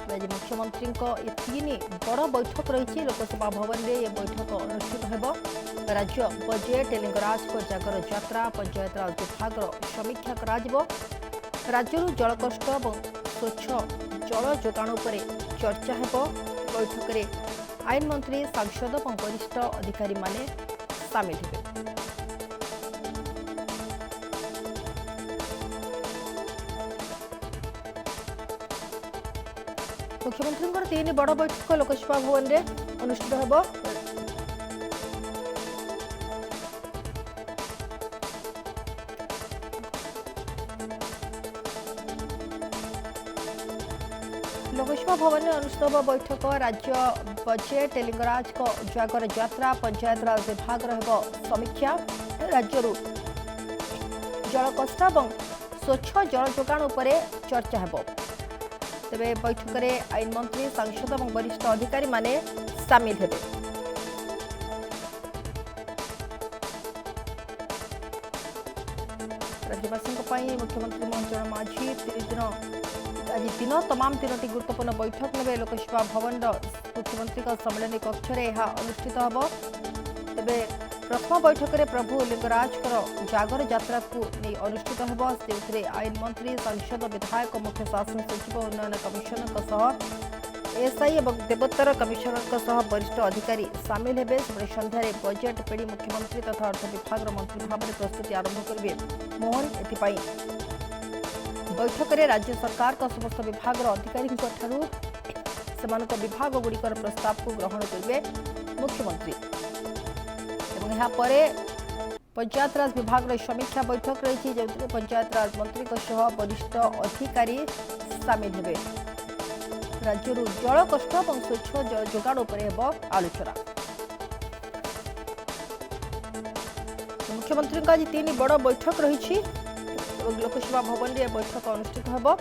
आज मुख्यमंत्री तीन बड़ बैठक रही लोकसभा भवन में यह बैठक अनुष्ठित हो राज्य बजेट लिंगराज जागर यात्रा पंचायतराज विभाग समीक्षा राज्य जलकष्ट और स्वच्छ जल जोगाण पर चर्चा हो बैठक में आईन मंत्री सांसद और वरिष्ठ अधिकारी माने सामिल हेबे। मुख्यमंत्री तीन बड़ बैठक लोकसभा भवन में अनुष्ठित हो लोकसभा भवन में अनुष्ठित हो बैठक राज्य बजेट लिंगराज जागर यात्रा पंचायतराज विभाग समीक्षा राज्य जलकष्ट और स्वच्छ जल जोगाण पर चर्चा हो तेरे बैठक में आईन मंत्री सांसद और वरिष्ठ अधिकारी माने सामिल हेबे। राज्यवासी मुख्यमंत्री मोहन माझी आज दिन तमाम तीनोटी गुरुत्वपूर्ण बैठक ने लोकसभा भवन मुख्यमंत्री सम्मेलन कक्ष अनुष्ठित हो तेरे प्रथम बैठक में प्रभु लिंगराज जागर यात्रा को नहीं अनुष्ठित हो से आईन मंत्री सांसद विधायक मुख्य शासन सचिव उन्नयन कमिशनर एएसआई और देवोत्तर कमिशनर वरिष्ठ अधिकारी सामिल हेबे। सन्ध्यारे बजेट पेड़ी मुख्यमंत्री तथा अर्थ विभाग मंत्री भाव में प्रस्तुति आरंभ करेंगे मोहन एथिपाई बैठक में राज्य सरकार का समस्त विभाग अधिकारी विभाग गुड़िकर प्रस्ताव को ग्रहण करेंगे मुख्यमंत्री। पंचायतराज विभाग समीक्षा बैठक रही जो पंचायतराज मंत्री वरिष्ठ अधिकारी सामिल हेबे। राज्य जलकष्ट और स्वच्छ जल जोगाण पर आलोचना। मुख्यमंत्री आज तीन बड़ बैठक रही लोकसभा भवन में बैठक अनुष्ठित हो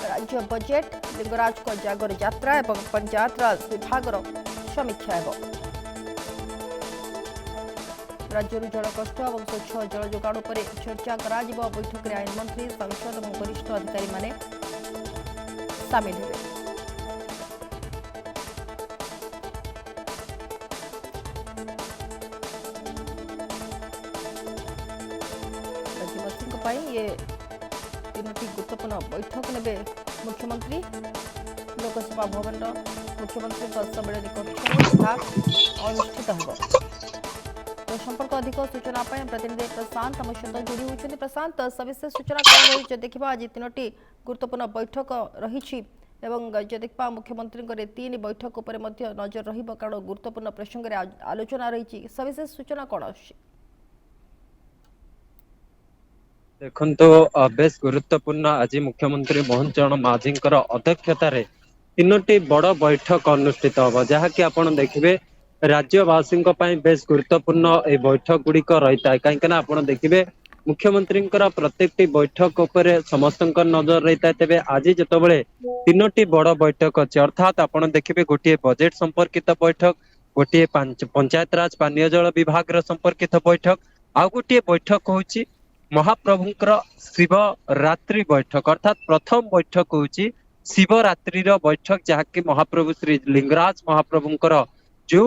राज्य बजेट लिंगराज जागर यात्रा और पंचायतराज विभाग समीक्षा हो राज्य जलकष्ट और स्वच्छ जल जोगाण पर चर्चा बैठक में आईन मंत्री सांसद और वरिष्ठ अधिकारी माने सामिल हेबे। राज्यवासी ये तीनोटी गुरुत्वपूर्ण बैठक ने मुख्यमंत्री लोकसभा भवन मुख्यमंत्री सम्मेलन कक्ष अनुष्ठित हो। संपर्क अधिक सूचना प्रतिनिधि प्रशांत आम सहित जोड़ी होती। प्रशांत सविशेष सूचना कौन रही देखा आज तीनोटी गुरुत्वपूर्ण बैठक रही देखा मुख्यमंत्री तीन बैठक उपर नजर कारण गुरुत्वपूर्ण प्रसंग में आलोचना रही सविशेष सूचना कौन आसुची देखो बेस गुरुत्वपूर्ण आज मुख्यमंत्री मोहन चरण माझी अध्यक्षतार तीनोटी बड़ बैठक अनुष्ठित हम जहाँकि आप देखिए राज्यवासी बेस गुरुत्वपूर्ण ये बैठक गुड़िक रही है कहीं आप देखिए मुख्यमंत्री प्रत्येक बैठक उपर समस्त नजर रही है। तेज आज जिते तीनोटी बड़ बैठक अच्छे अर्थात आप देखिए गोटे बजेट संपर्कित बैठक गोटे पंचायतराज पानीय जल विभाग संपर्कित बैठक आउ गोटे बैठक हूँ महाप्रभुंकर शिवरात्रि बैठक अर्थात प्रथम बैठक हूँ शिवरात्रि बैठक जहाँकि महाप्रभु श्री लिंगराज महाप्रभुंकर जो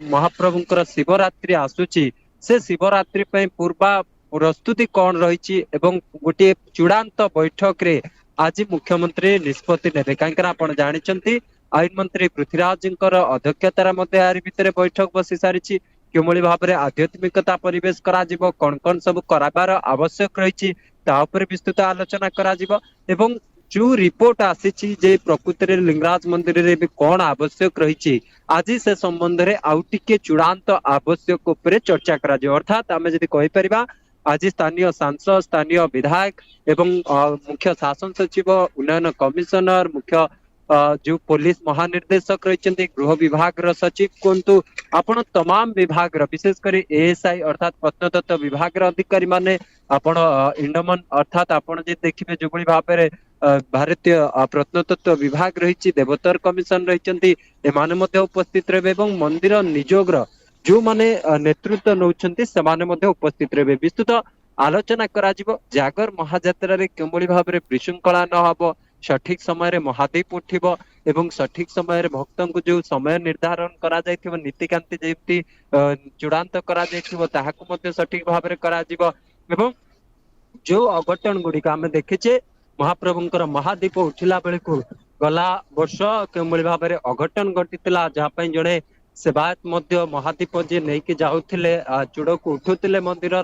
महाप्रभुंकर शिवरात्रि आसूची से शिवरात्रि पूर्वा प्रस्तुति कौन रही गोटे चूड़ांत बैठक रे आज मुख्यमंत्री निष्पत्ति ने कहीं आप जानते आईन मंत्री पृथ्वीराज अध्यक्षतार भितर बैठक बसी सारी क्यों भाव में आध्यात्मिकता परिवेश करा कौन कौन सब कराबार आवश्यक रही विस्तृत आलोचना करा जो रिपोर्ट आसी प्रकृति में लिंगराज मंदिर रे भी कौन आवश्यक रही आज से संबंध में आउ टिके चूड़ांत आवश्यक उपर चर्चा करा अर्थात आम जदि कहीपर आज स्थानीय सांसद स्थानीय विधायक एवं मुख्य शासन सचिव उन्नयन कमिशनर मुख्य जो पुलिस महानिर्देशक रही गृह विभाग सचिव कहतु आपण तमाम विभाग विशेषकर एएसआई अर्थात प्रत्नतत्व विभाग अधिकारी माने आपण इंडमन अर्थात आपण जे देखिबे जो भाव में भारतीय प्रत्नतत्व विभाग रही देवोत्तर कमिशन रही एमाने मध्य उपस्थित रहे एवं मंदिर निजोग्र जो माने नेतृत्व नौछंती सेमाने मध्य उपस्थित रहे विस्तृत आलोचना करा जागर महाजात्रा रे केमोली भाव में विशृंखला न हबो सठिक समय महादीप उठिबो एवं सठिक समय भक्त को जो समय निर्धारण करा जायथिबो नीतिकांति जेति चूड़ांत करा जायथिबो ताहाकु मध्ये सठिक भाव में करा जिवो एवं जो अघटन गुड़िक आम देखीचे महाप्रभुंकर महादीप उठिला बेले को गला वर्ष के भाव में अघटन घटी जहाँ जड़े सेवायत मध्य महादीप जी नहीं कि जाऊले चूड़ को उठुले मंदिर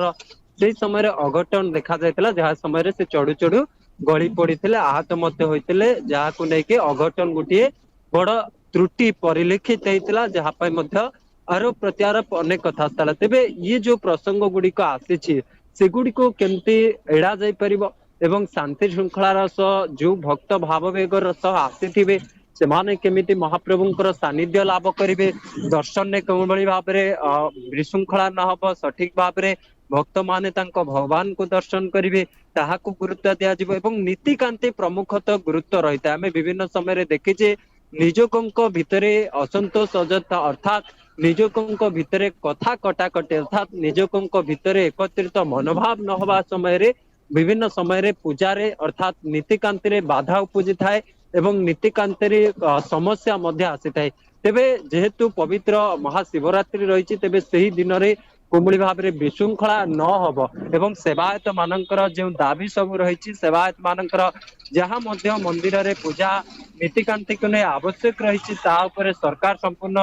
से समय अघटन देखा जाता जहाँ समय से चढ़ू चढ़ू गली पड़ी आहत होते जहाँ नहीं अघटन गोटे बड़ त्रुटि परिलक्षित होता जहाँ आरोप प्रत्यारोप अनेक कथा तेबे ये जो प्रसंग गुड़िक आसी सेगुड़ी को केमती एड़ा जाई परिबो एवं शांति श्रृंखलार सह जो भक्त भाववेगर सह आसीथिबे सेमाने केमिति महाप्रभुंकर सानिध्य लाभ करिवे दर्शन ने केउ भली भाव में विशृंखला न हब सठिक भाव में भक्त माने तांको भगवान को दर्शन करिवे ताहाकु गुरुत्व दिया जिवो एवं नीतिकांति प्रमुखतः गुरुत्व रहिता आमे विभिन्न समय रे देखिजे निजोकंक भितरे असंतोष अजथा अर्थात निजोकंक भितरे कथा कटाकटी अर्थात निजोकंक भितरे एकत्रित मनोभाव न हवा समय रे विभिन्न समय रे पूजारे अर्थात नीतिकांति रे बाधा उपजी थाए एवं नीतिकांति रे समस्या मध्य आसी थाए तेबे जेहेतु पवित्र महाशिवरात्रि रही तेबे सही दिन रे कोमली भाव में विशृंखला न हब एवं सेवायत मानकर जो दाबी सब रही सेवायत मानकर जहाँ मध्य मंदिर रे पूजा नीतिकांति को नहीं आवश्यक रही सरकार संपूर्ण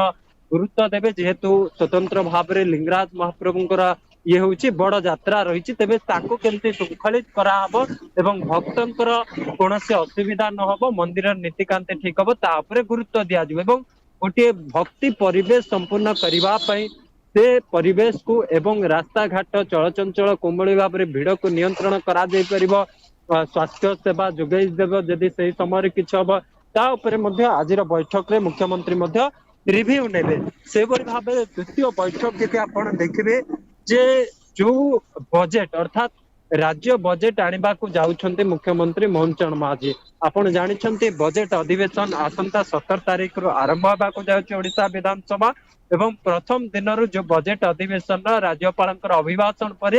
गुरुत्व देवे जेहेतु स्वतंत्र भाव में लिंगराज महाप्रभुंकर ये हूँ बड़ यात्रा रही तेबे ताकू केमती शृंखलित कराहब एवं भक्तंकर कौन से असुविधा न हो मंदिर नीतिकांति ठीक हम तापर गुरुत्व दिज्व एवं गोटे भक्ति परिवेश संपूर्ण करने से परिवेश को एवं रास्ता घाट चलचंचल कोमली भाव में भिड़ को नियंत्रण करा जाई परिबो स्वास्थ्य सेवा जोगई देव जदि से समय किछ हम आज बैठक रे मुख्यमंत्री रिव्यू नेबे से भाव में द्वितीय बैठक जब आप देखिए जे जो बजेट अर्थात राज्य बजेट आने को जाउछन्ते मुख्यमंत्री मोहन चरण माझी आपण जानिछन्ते बजेट अधिवेशन आसंता 17 तारीख रु आरंभ होबाको जाउछ ओडिशा विधानसभा एवं प्रथम दिन जो बजेट अधिवेशन राज्यपाल अभिभाषण पर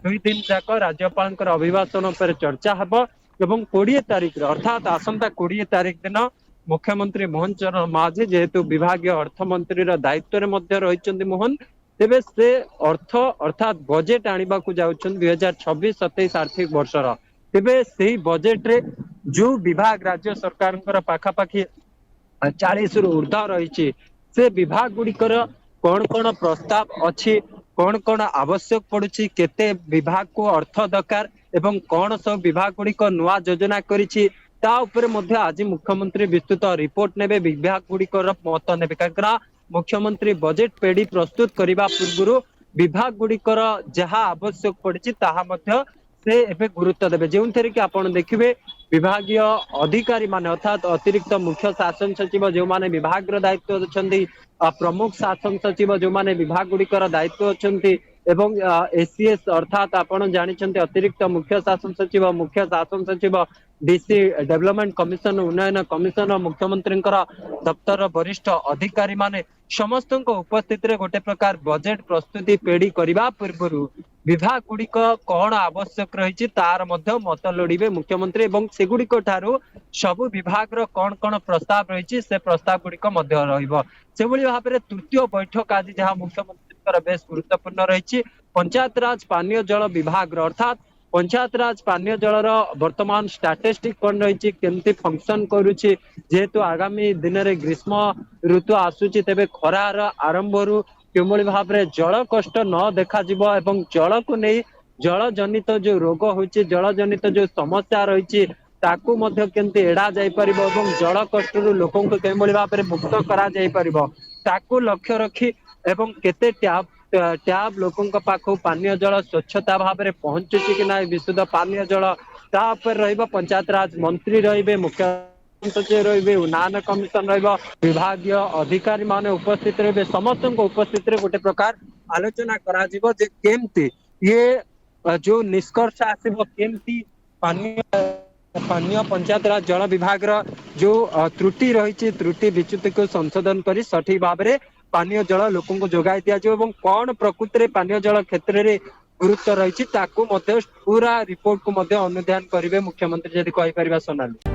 2 दिन जाक राज्यपाल अभिभाषण पर चर्चा हब एवं 20 तारीख अर्थात आसंता 20 तारीख दिन मुख्यमंत्री मोहन चरण माझी जेहेतु विभागीय अर्थमंत्री दायित्व में रही मोहन तेबे से अर्थ अर्थात बजेट आने को जाउछन 2026-27 आर्थिक वर्षर तेबे से बजेट रे जो विभाग राज्य सरकार पाखापाखि 40 रु ऊर्ध्व रही से विभाग गुड़िकर कौन कौन प्रस्ताव अच्छी कौन कौन आवश्यक पड़ुछि केते विभाग को अर्थ दरकार एवं कौन सब विभाग गुड़िक नुआ योजना करिछि ता उपरे मध्य आज मुख्यमंत्री विस्तृत रिपोर्ट नेबे विभाग गुड़िकर मत नेबे काकरा मुख्यमंत्री बजेट पेड़ी प्रस्तुत करने पूर्व विभाग गुड़िकर जहाँ आवश्यक पड़ी ताहा मध्य से एबे गुरुत्व देवे जो थे कि आप देखिए विभागीय अधिकारी माने अर्थात अतिरिक्त मुख्य शासन सचिव जो माने विभाग दायित्व अच्छा प्रमुख शासन सचिव जो माने विभाग गुड़िकर दायित्व अच्छा एवं एसीएस अर्थात आपण जानिछन्ते अतिरिक्त मुख्य शासन सचिव डीसी डेवलपमेंट कमिशन उन्नयन कमिशन मुख्यमंत्री दफ्तर वरिष्ठ अधिकारी माने समस्त उपस्थित रे गोटे प्रकार बजेट प्रस्तुति पेड़ी करने पूर्व विभाग गुड़िक कौन आवश्यक रही तार मध्य मत लोड़े मुख्यमंत्री एवं सेगुड़िक ठारू सबु विभाग रो कौन कौन प्रस्ताव रही से प्रस्ताव गुड़िक मध्य रहिबो सेभली भाव में तृतीय बैठक आज जहाँ मुख्यमंत्री बेस गुरुत्वपूर्ण रही पंचायत राज पानीय जल विभाग अर्थात पंचायत राज पानीय जलर वर्तमान स्टाटिस्टिक कौन रही केमती फंक्शन करुच्ची जेहेतु आगामी दिन में ग्रीष्म ऋतु आसूची तेबे खरार आरंभ रु केमली भाव में जल कष्ट न देखा एवं जल को नहीं जल जनित जो रोग होची जल जनित जो समस्या रही ताकू मध्य केमती एड़ा जाई परिबो एवं जल कष्ट रु लोकों को केमली भाव में मुक्त करा जाई परिबो ताकू लक्ष्य रखी एवं केते टैब लोकों पाखु पानीय जल स्वच्छता भाव में पहुंचुची कि ना विशुद्ध पानीय जल तापर रहिबो पंचायत राज मंत्री रहिबे मुख्य सचिव रहिबे उन्नयन कमिशन रहिबो विभागीय अधिकारी माने उपस्थित रहिबे समस्त उपस्थित रे गोटे प्रकार आलोचना करा जिवो जे केमती ये जो निष्कर्ष आसीबो केमती पानीय पंचायत राज जल विभाग जो त्रुटि रही त्रुटि विच्युति को संशोधन कर सठिक भाव में पानीय जल लोकों को जोगाई दिया कौन प्रकृति में पानीय जल क्षेत्र में गुरुत्व रही पूरा रिपोर्ट को अनुध्यान करेंगे मुख्यमंत्री जदि कहीपर सोनाली।